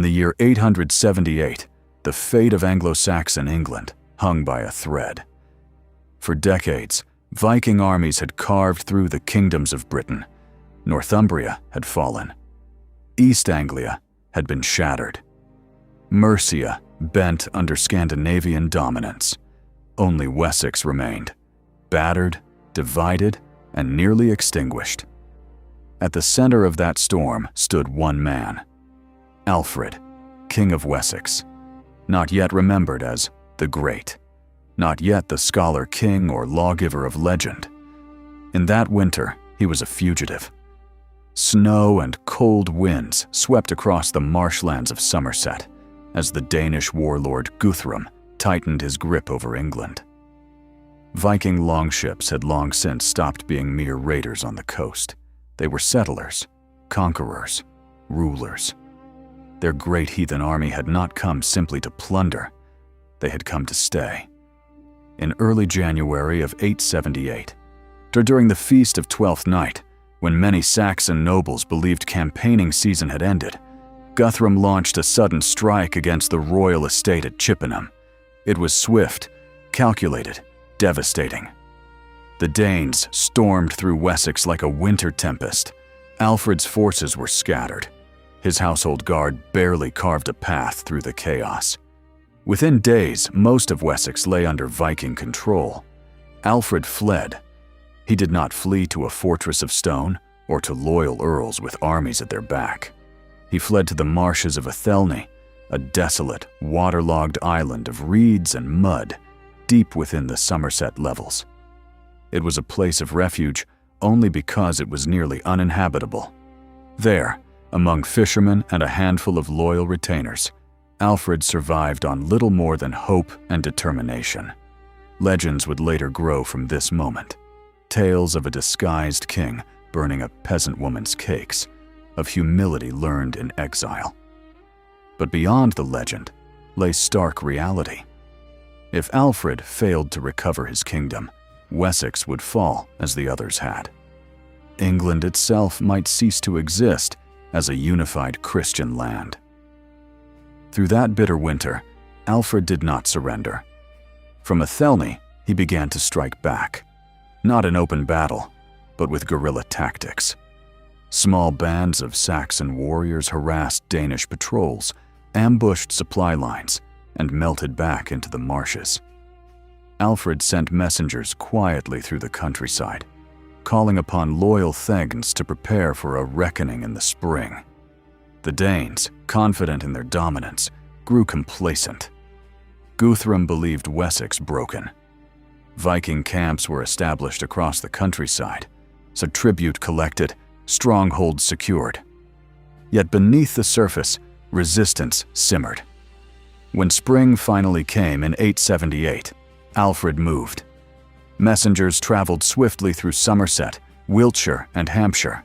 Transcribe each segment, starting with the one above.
the year 878, the fate of Anglo-Saxon England hung by a thread. For decades, Viking armies had carved through the kingdoms of Britain. Northumbria had fallen. East Anglia had been shattered. Mercia bent under Scandinavian dominance. Only Wessex remained, battered, divided, and nearly extinguished. At the center of that storm stood one man, Alfred, King of Wessex, not yet remembered as the Great, not yet the scholar king or lawgiver of legend. In that winter, he was a fugitive. Snow and cold winds swept across the marshlands of Somerset as the Danish warlord Guthrum tightened his grip over England. Viking longships had long since stopped being mere raiders on the coast. They were settlers, conquerors, rulers. Their great heathen army had not come simply to plunder. They had come to stay. In early January of 878, during the feast of Twelfth Night, when many Saxon nobles believed campaigning season had ended, Guthrum launched a sudden strike against the royal estate at Chippenham. It was swift, calculated, devastating. The Danes stormed through Wessex like a winter tempest. Alfred's forces were scattered. His household guard barely carved a path through the chaos. Within days, most of Wessex lay under Viking control. Alfred fled. He did not flee to a fortress of stone or to loyal earls with armies at their back. He fled to the marshes of Athelney, a desolate, waterlogged island of reeds and mud deep within the Somerset levels. It was a place of refuge only because it was nearly uninhabitable. There, among fishermen and a handful of loyal retainers, Alfred survived on little more than hope and determination. Legends would later grow from this moment. Tales of a disguised king burning a peasant woman's cakes, of humility learned in exile. But beyond the legend lay stark reality. If Alfred failed to recover his kingdom, Wessex would fall as the others had. England itself might cease to exist as a unified Christian land. Through that bitter winter, Alfred did not surrender. From Athelney, he began to strike back, not in open battle, but with guerrilla tactics. Small bands of Saxon warriors harassed Danish patrols, ambushed supply lines, and melted back into the marshes. Alfred sent messengers quietly through the countryside, calling upon loyal Thegns to prepare for a reckoning in the spring. The Danes, confident in their dominance, grew complacent. Guthrum believed Wessex broken. Viking camps were established across the countryside, so tribute collected, strongholds secured. Yet beneath the surface, resistance simmered. When spring finally came in 878, Alfred moved. Messengers traveled swiftly through Somerset, Wiltshire, and Hampshire.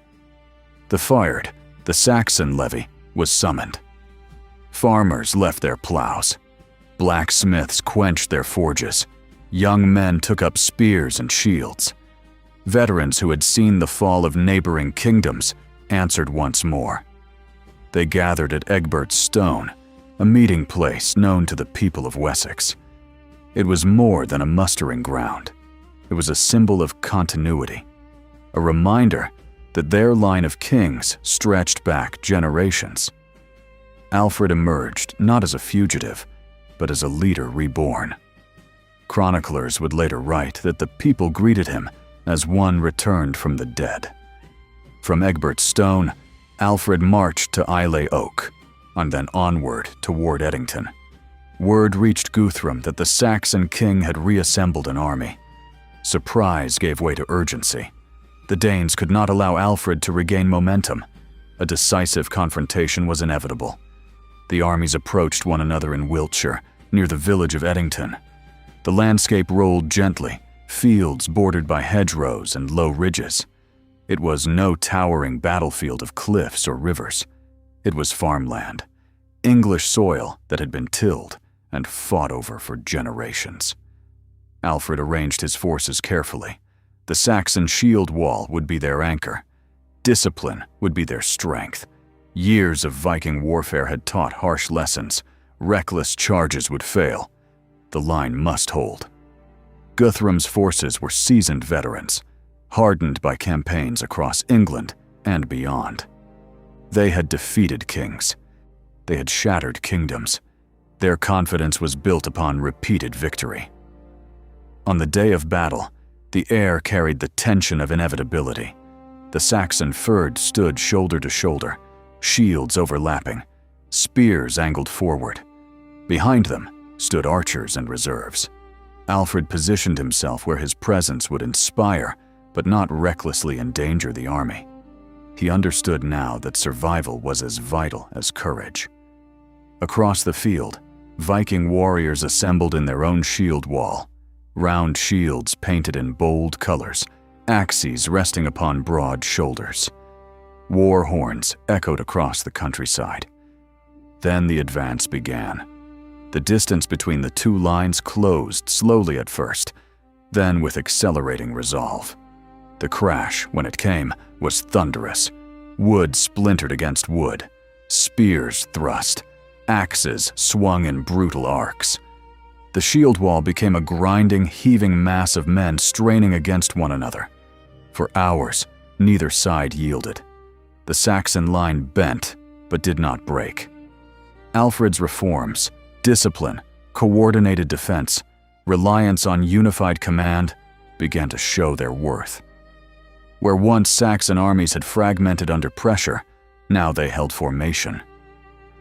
The fyrd, the Saxon levy, was summoned. Farmers left their plows. Blacksmiths quenched their forges. Young men took up spears and shields. Veterans who had seen the fall of neighboring kingdoms answered once more. They gathered at Egbert's stone, a meeting place known to the people of Wessex. It was more than a mustering ground. It was a symbol of continuity, a reminder that their line of kings stretched back generations. Alfred emerged not as a fugitive, but as a leader reborn. Chroniclers would later write that the people greeted him as one returned from the dead. From Egbert's stone, Alfred marched to Islay Oak, and then onward toward Edington. Word reached Guthrum that the Saxon king had reassembled an army. Surprise gave way to urgency. The Danes could not allow Alfred to regain momentum. A decisive confrontation was inevitable. The armies approached one another in Wiltshire, near the village of Edington. The landscape rolled gently, fields bordered by hedgerows and low ridges. It was no towering battlefield of cliffs or rivers. It was farmland, English soil that had been tilled and fought over for generations. Alfred arranged his forces carefully. The Saxon shield wall would be their anchor. Discipline would be their strength. Years of Viking warfare had taught harsh lessons. Reckless charges would fail. The line must hold. Guthrum's forces were seasoned veterans, hardened by campaigns across England and beyond. They had defeated kings. They had shattered kingdoms. Their confidence was built upon repeated victory. On the day of battle, the air carried the tension of inevitability. The Saxon fyrd stood shoulder to shoulder, shields overlapping, spears angled forward. Behind them stood archers and reserves. Alfred positioned himself where his presence would inspire, but not recklessly endanger the army. He understood now that survival was as vital as courage. Across the field, Viking warriors assembled in their own shield wall, round shields painted in bold colors, axes resting upon broad shoulders. War horns echoed across the countryside. Then the advance began. The distance between the two lines closed slowly at first, then with accelerating resolve. The crash, when it came, was thunderous. Wood splintered against wood, spears thrust, axes swung in brutal arcs. The shield wall became a grinding, heaving mass of men straining against one another. For hours, neither side yielded. The Saxon line bent, but did not break. Alfred's reforms, discipline, coordinated defense, reliance on unified command began to show their worth. Where once Saxon armies had fragmented under pressure, now they held formation.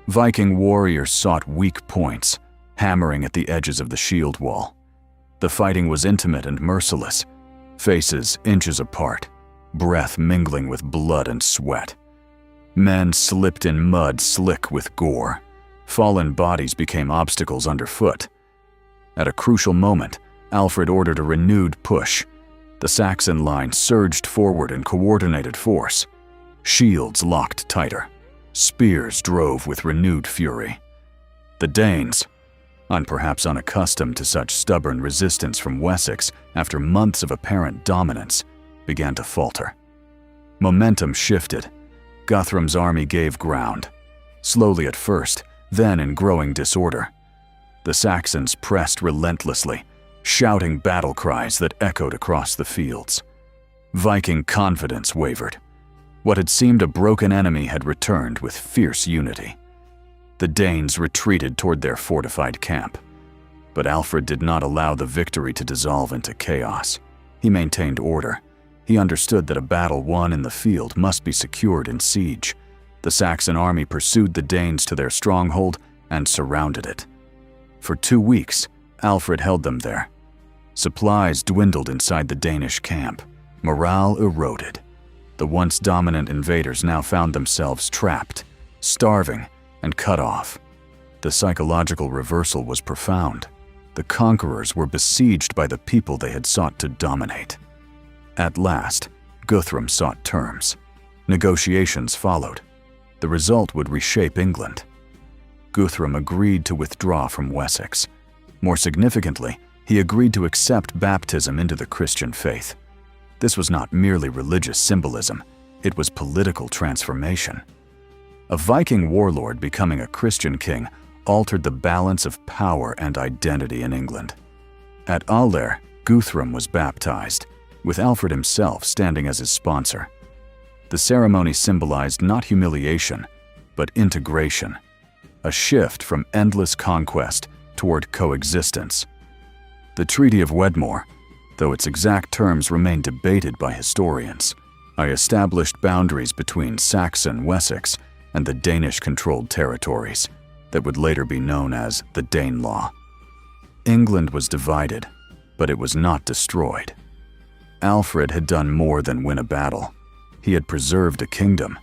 Viking warriors sought weak points, hammering at the edges of the shield wall. The fighting was intimate and merciless, faces inches apart, breath mingling with blood and sweat. Men slipped in mud slick with gore. Fallen bodies became obstacles underfoot. At a crucial moment, Alfred ordered a renewed push. The Saxon line surged forward in coordinated force. Shields locked tighter. Spears drove with renewed fury. The Danes, perhaps unaccustomed to such stubborn resistance from Wessex after months of apparent dominance, began to falter. Momentum shifted. Guthrum's army gave ground. Slowly at first, then in growing disorder. The Saxons pressed relentlessly, shouting battle cries that echoed across the fields. Viking confidence wavered. What had seemed a broken enemy had returned with fierce unity. The Danes retreated toward their fortified camp. But Alfred did not allow the victory to dissolve into chaos. He maintained order. He understood that a battle won in the field must be secured in siege. The Saxon army pursued the Danes to their stronghold and surrounded it. For 2 weeks, Alfred held them there. Supplies dwindled inside the Danish camp. Morale eroded. The once dominant invaders now found themselves trapped, starving, and cut off. The psychological reversal was profound. The conquerors were besieged by the people they had sought to dominate. At last, Guthrum sought terms. Negotiations followed. The result would reshape England. Guthrum agreed to withdraw from Wessex. More significantly, he agreed to accept baptism into the Christian faith. This was not merely religious symbolism, it was political transformation. A Viking warlord becoming a Christian king altered the balance of power and identity in England. At Alder, Guthrum was baptized, with Alfred himself standing as his sponsor. The ceremony symbolized not humiliation, but integration, a shift from endless conquest toward coexistence. The Treaty of Wedmore, though its exact terms remain debated by historians, established boundaries between Saxon Wessex and the Danish-controlled territories that would later be known as the Danelaw. England was divided, but it was not destroyed. Alfred had done more than win a battle. He had preserved a kingdom.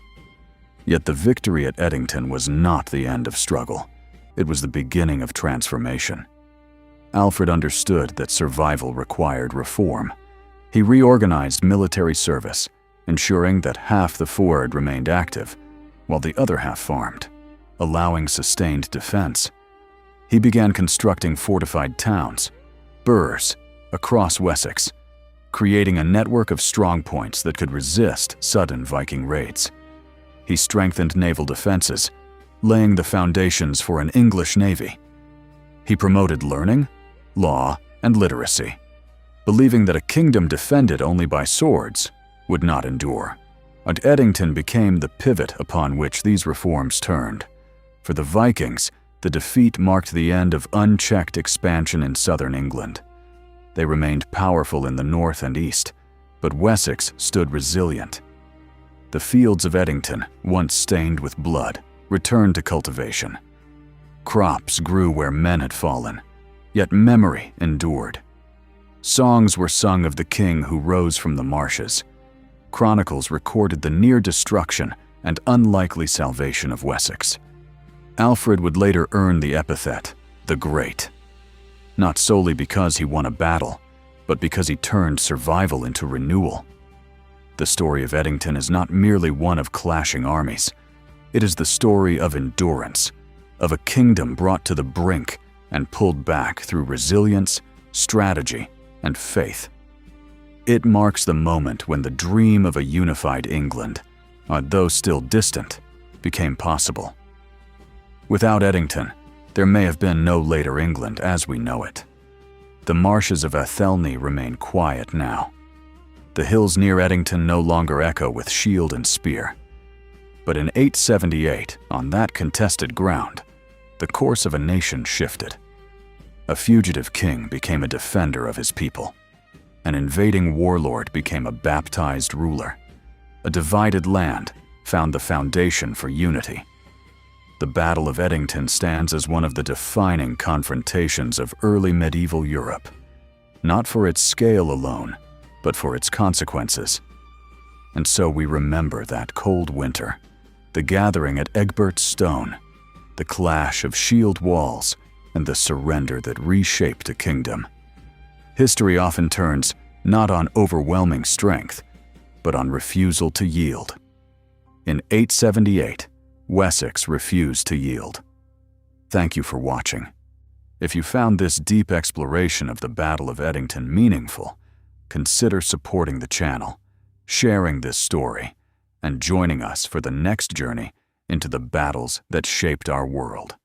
Yet the victory at Edington was not the end of struggle. It was the beginning of transformation. Alfred understood that survival required reform. He reorganized military service, ensuring that half the fyrd remained active, while the other half farmed, allowing sustained defense. He began constructing fortified towns, burhs, across Wessex, creating a network of strongpoints that could resist sudden Viking raids. He strengthened naval defenses, laying the foundations for an English navy. He promoted learning, law, and literacy, believing that a kingdom defended only by swords would not endure. And Edington became the pivot upon which these reforms turned. For the Vikings, the defeat marked the end of unchecked expansion in southern England. They remained powerful in the north and east, but Wessex stood resilient. The fields of Edington, once stained with blood, returned to cultivation. Crops grew where men had fallen, yet memory endured. Songs were sung of the king who rose from the marshes. Chronicles recorded the near destruction and unlikely salvation of Wessex. Alfred would later earn the epithet, the Great, not solely because he won a battle, but because he turned survival into renewal. The story of Edington is not merely one of clashing armies. It is the story of endurance, of a kingdom brought to the brink and pulled back through resilience, strategy, and faith. It marks the moment when the dream of a unified England, though still distant, became possible. Without Edington, there may have been no later England as we know it. The marshes of Athelney remain quiet now. The hills near Edington no longer echo with shield and spear. But in 878, on that contested ground, the course of a nation shifted. A fugitive king became a defender of his people. An invading warlord became a baptized ruler. A divided land found the foundation for unity. The Battle of Edington stands as one of the defining confrontations of early medieval Europe, not for its scale alone, but for its consequences. And so we remember that cold winter, the gathering at Egbert's stone, the clash of shield walls, and the surrender that reshaped a kingdom. History often turns not on overwhelming strength, but on refusal to yield. In 878, Wessex refused to yield. Thank you for watching. If you found this deep exploration of the Battle of Edington meaningful, consider supporting the channel, sharing this story, and joining us for the next journey into the battles that shaped our world.